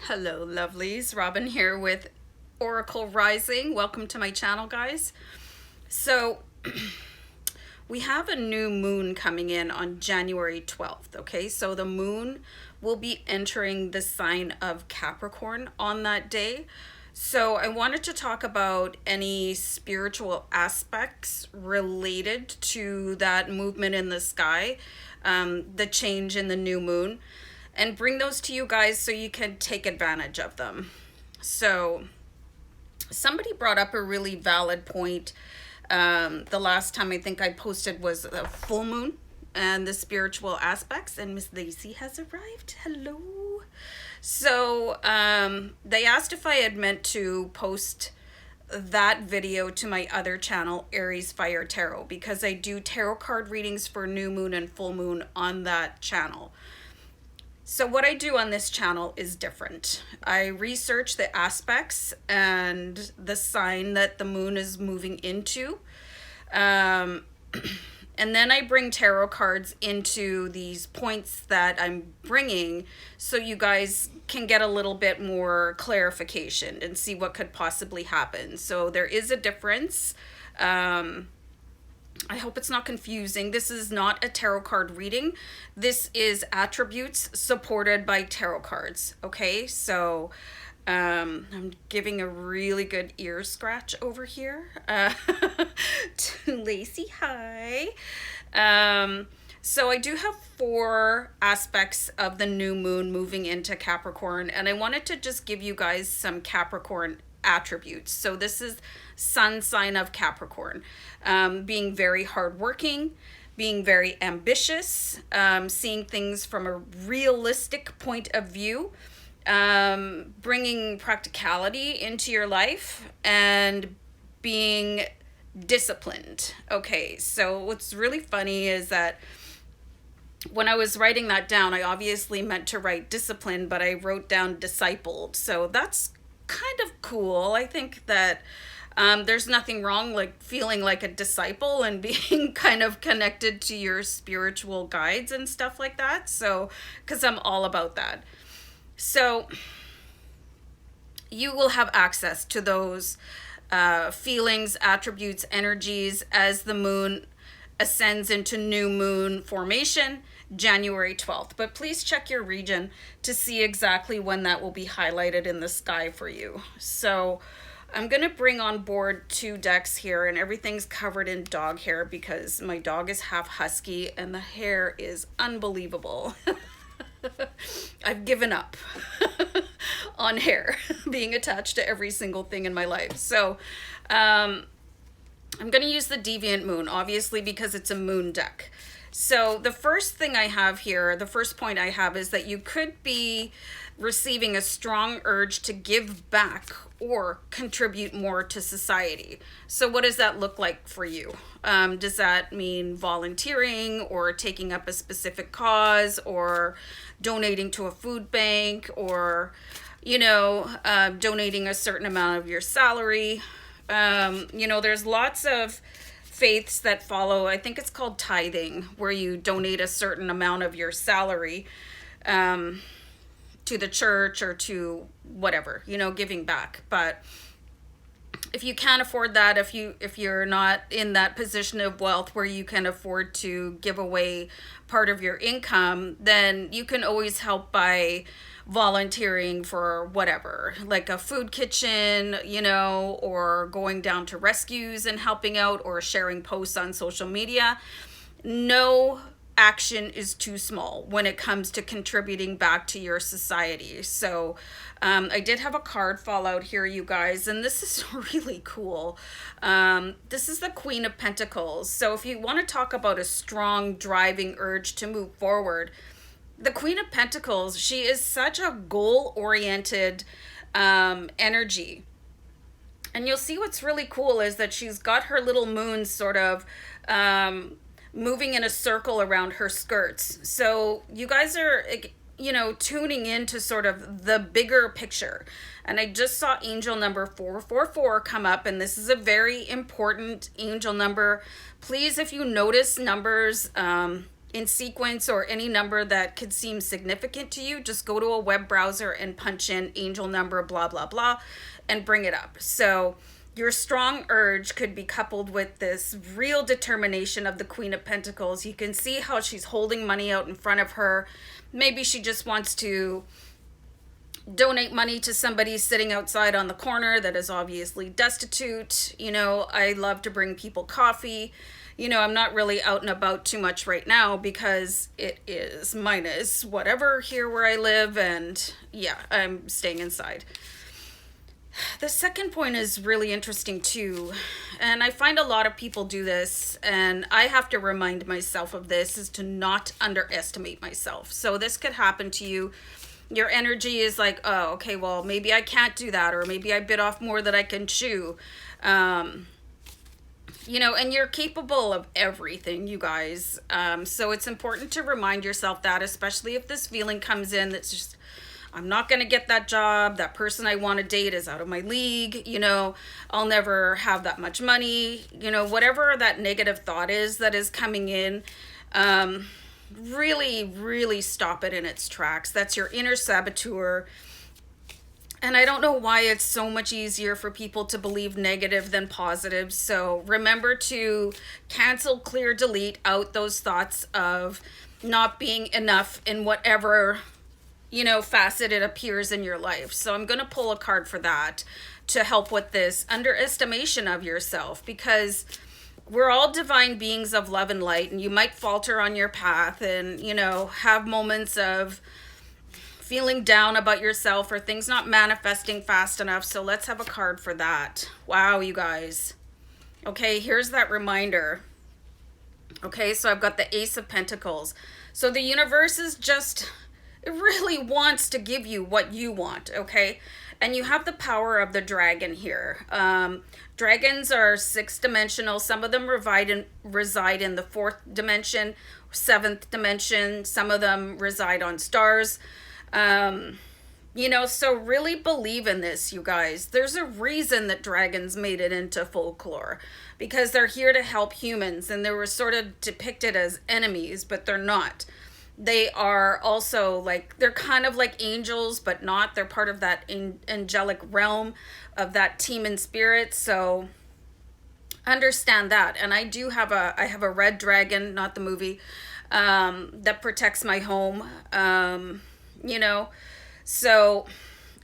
Hello, lovelies. Robin here with Oracle Rising. Welcome to my channel, guys. So, we have a new moon coming in on January 12th, okay? So, the moon will be entering the sign of Capricorn on that day. So, I wanted to talk about any spiritual aspects related to that movement in the sky, the change in the new moon, and bring those to you guys so you can take advantage of them. So, somebody brought up a really valid point. The last time I think I posted was a full moon and the spiritual aspects, and Miss Lacey has arrived. Hello. So, they asked if I had meant to post that video to my other channel, Aries Fire Tarot, because I do tarot card readings for new moon and full moon on that channel. So what I do on this channel is different. I research the aspects and the sign that the moon is moving into. And then I bring tarot cards into these points that I'm bringing so you guys can get a little bit more clarification and see what could possibly happen. So there is a difference. I hope it's not confusing. This is not a tarot card reading. This is attributes supported by tarot cards. Okay, so I'm giving a really good ear scratch over here to Lacey. Hi. So I do have 4 aspects of the new moon moving into Capricorn, and I wanted to just give you guys some Capricorn attributes. So this is sun sign of Capricorn, being very hardworking, being very ambitious, seeing things from a realistic point of view, bringing practicality into your life, and being disciplined. Okay, so what's really funny is that when I was writing that down, I obviously meant to write discipline, but I wrote down discipled. So that's kind of cool. I think that there's nothing wrong like feeling like a disciple and being kind of connected to your spiritual guides and stuff like that. So, because I'm all about that. So, you will have access to those feelings, attributes, energies as the moon ascends into new moon formation January 12th. But please check your region to see exactly when that will be highlighted in the sky for you. So I'm going to bring on board 2 decks here, and everything's covered in dog hair because my dog is half husky and the hair is unbelievable. I've given up on hair being attached to every single thing in my life. So I'm going to use the Deviant Moon, obviously, because it's a moon deck. So the first thing I have here, the first point I have is that you could be receiving a strong urge to give back or contribute more to society. So what does that look like for you? Does that mean volunteering or taking up a specific cause or donating to a food bank or, donating a certain amount of your salary? There's lots of faiths that follow, I think it's called tithing, where you donate a certain amount of your salary to the church or to whatever, giving back. But if you can't afford that, if you're not in that position of wealth where you can afford to give away part of your income, then you can always help by volunteering for whatever, like a food kitchen, or going down to rescues and helping out or sharing posts on social media. No action is too small when it comes to contributing back to your society. So I did have a card fall out here, you guys, and this is really cool. This is the Queen of Pentacles. So if you want to talk about a strong driving urge to move forward, the Queen of Pentacles, she is such a goal-oriented energy. And you'll see what's really cool is that she's got her little moon sort of moving in a circle around her skirts. So you guys are, tuning into sort of the bigger picture. And I just saw angel number 444 come up, and this is a very important angel number. Please, if you notice numbers, in sequence or any number that could seem significant to you, just go to a web browser and punch in angel number blah blah blah and bring it up. So your strong urge could be coupled with this real determination of the Queen of Pentacles. You can see how she's holding money out in front of her. Maybe she just wants to donate money to somebody sitting outside on the corner that is obviously destitute. You know, I love to bring people coffee. You know, I'm not really out and about too much right now because it is minus whatever here where I live, and yeah, I'm staying inside. The second point is really interesting too, and I find a lot of people do this, and I have to remind myself of this, is to not underestimate myself. So this could happen to you. Your energy is like, oh, okay, well, maybe I can't do that, or maybe I bit off more than I can chew. You know, and you're capable of everything, you guys. So it's important to remind yourself that, especially if this feeling comes in that's just, I'm not going to get that job. That person I want to date is out of my league. You know, I'll never have that much money. You know, whatever that negative thought is that is coming in, really, really stop it in its tracks. That's your inner saboteur. And I don't know why it's so much easier for people to believe negative than positive. So remember to cancel, clear, delete out those thoughts of not being enough in whatever, you know, facet it appears in your life. So I'm going to pull a card for that to help with this underestimation of yourself, because we're all divine beings of love and light, and you might falter on your path and, you know, have moments of feeling down about yourself or things not manifesting fast enough. So let's have a card for that. Wow, you guys. Okay, here's that reminder. Okay, so I've got the Ace of Pentacles. So the universe is just, it really wants to give you what you want, okay? And you have the power of the dragon here. Dragons are 6-dimensional. Some of them reside in the 4th dimension, 7th dimension. Some of them reside on stars. You know, so really believe in this, you guys. There's a reason that dragons made it into folklore, because they're here to help humans, and they were sort of depicted as enemies, but they're not. They are also like, they're kind of like angels, but not. They're part of that angelic realm of that team in spirit. So understand that. And I have a red dragon, not the movie, that protects my home. You know, so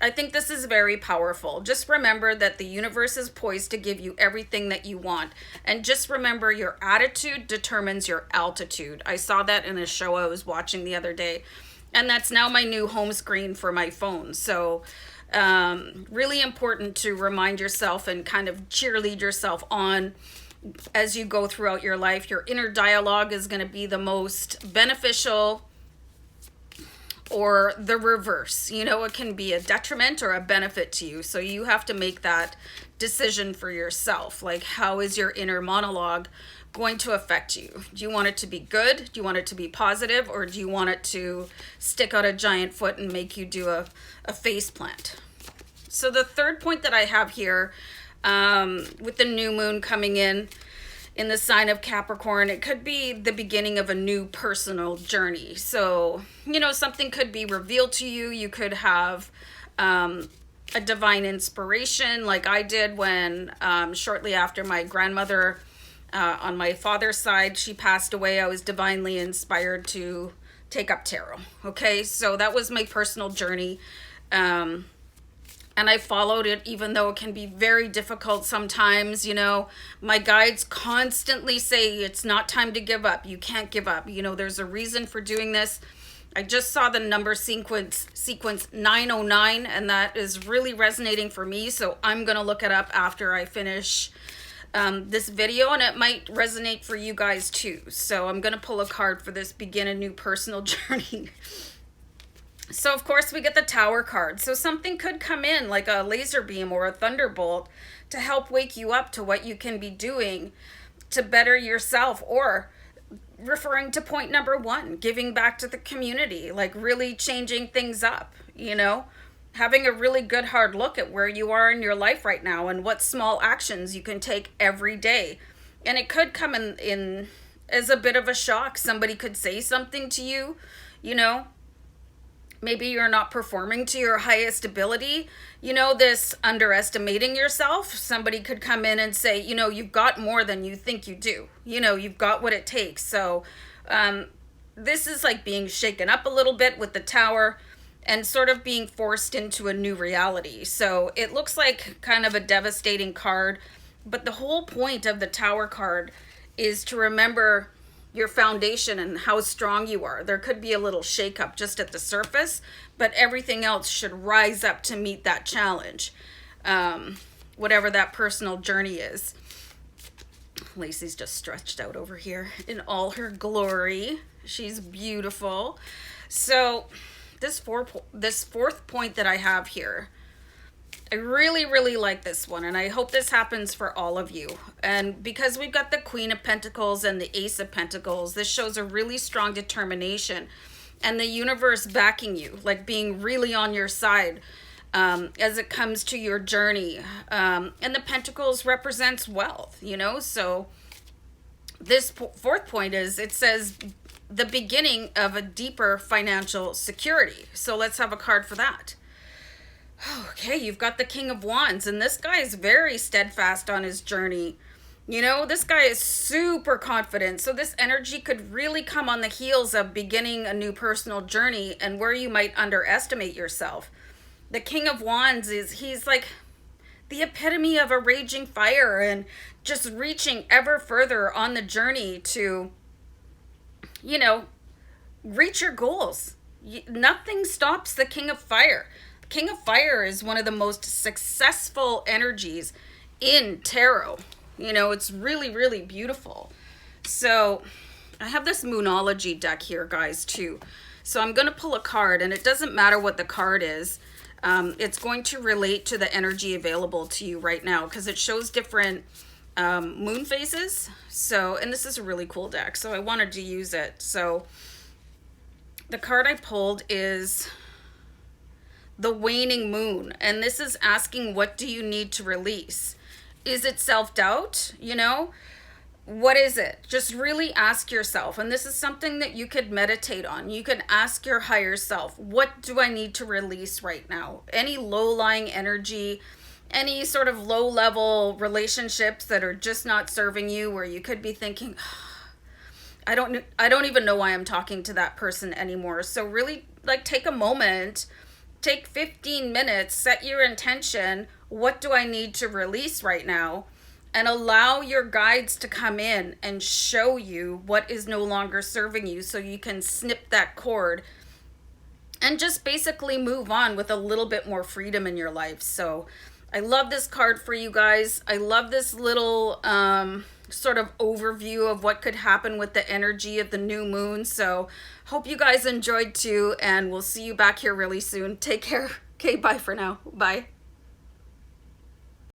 I think this is very powerful. Just remember that the universe is poised to give you everything that you want. And just remember, your attitude determines your altitude. I saw that in a show I was watching the other day, and that's now my new home screen for my phone. So really important to remind yourself and kind of cheerlead yourself on as you go throughout your life. Your inner dialogue is going to be the most beneficial, or the reverse. You know, it can be a detriment or a benefit to you. So you have to make that decision for yourself. Like, how is your inner monologue going to affect you? Do you want it to be good? Do you want it to be positive? Or do you want it to stick out a giant foot and make you do a face plant? So the third point that I have here, with the new moon coming in the sign of Capricorn, it could be the beginning of a new personal journey. So, you know, something could be revealed to you. You could have a divine inspiration, like I did when shortly after my grandmother on my father's side, she passed away. I was divinely inspired to take up tarot. Okay, so that was my personal journey. And I followed it, even though it can be very difficult sometimes. You know, my guides constantly say it's not time to give up. You can't give up. You know, there's a reason for doing this. I just saw the number sequence 909, and that is really resonating for me. So I'm going to look it up after I finish this video, and it might resonate for you guys too. So I'm going to pull a card for this begin a new personal journey. So, of course, we get the Tower card. So something could come in like a laser beam or a thunderbolt to help wake you up to what you can be doing to better yourself, or referring to point number 1, giving back to the community, like really changing things up, you know, having a really good hard look at where you are in your life right now and what small actions you can take every day. And it could come in as a bit of a shock. Somebody could say something to you, you know, maybe you're not performing to your highest ability, this underestimating yourself. Somebody could come in and say, you've got more than you think you do, you've got what it takes. So this is like being shaken up a little bit with the Tower and sort of being forced into a new reality. So it looks like kind of a devastating card, but the whole point of the Tower card is to remember your foundation and how strong you are. There could be a little shakeup just at the surface, but everything else should rise up to meet that challenge, whatever that personal journey is. Lacey's just stretched out over here in all her glory. She's beautiful. So this fourth point that I have here, I really, really like this one, and I hope this happens for all of you. And because we've got the Queen of Pentacles and the Ace of Pentacles, this shows a really strong determination and the universe backing you, like being really on your side as it comes to your journey. And the Pentacles represents wealth, so this fourth point is, it says the beginning of a deeper financial security. So let's have a card for that. Okay, you've got the King of Wands, and this guy is very steadfast on his journey. This guy is super confident. So this energy could really come on the heels of beginning a new personal journey and where you might underestimate yourself. The King of Wands he's like the epitome of a raging fire and just reaching ever further on the journey to, reach your goals. Nothing stops the King of Fire. King of Fire is one of the most successful energies in tarot. It's really, really beautiful. So I have this Moonology deck here, guys, too. So I'm going to pull a card, and it doesn't matter what the card is. It's going to relate to the energy available to you right now because it shows different moon phases. So, and this is a really cool deck, so I wanted to use it. So the card I pulled is the Waning Moon, and this is asking, what do you need to release? Is it self-doubt? What is it? Just really ask yourself, and this is something that you could meditate on. You can ask your higher self, what do I need to release right now? Any low-lying energy, any sort of low-level relationships that are just not serving you, where you could be thinking, I don't even know why I'm talking to that person anymore. So really, like, take a moment. Take 15 minutes, set your intention. What do I need to release right now? And allow your guides to come in and show you what is no longer serving you so you can snip that cord and just basically move on with a little bit more freedom in your life. So I love this card for you guys. I love this little sort of overview of what could happen with the energy of the new moon. So hope you guys enjoyed too, and we'll see you back here really soon. Take care. Okay, bye for now. Bye.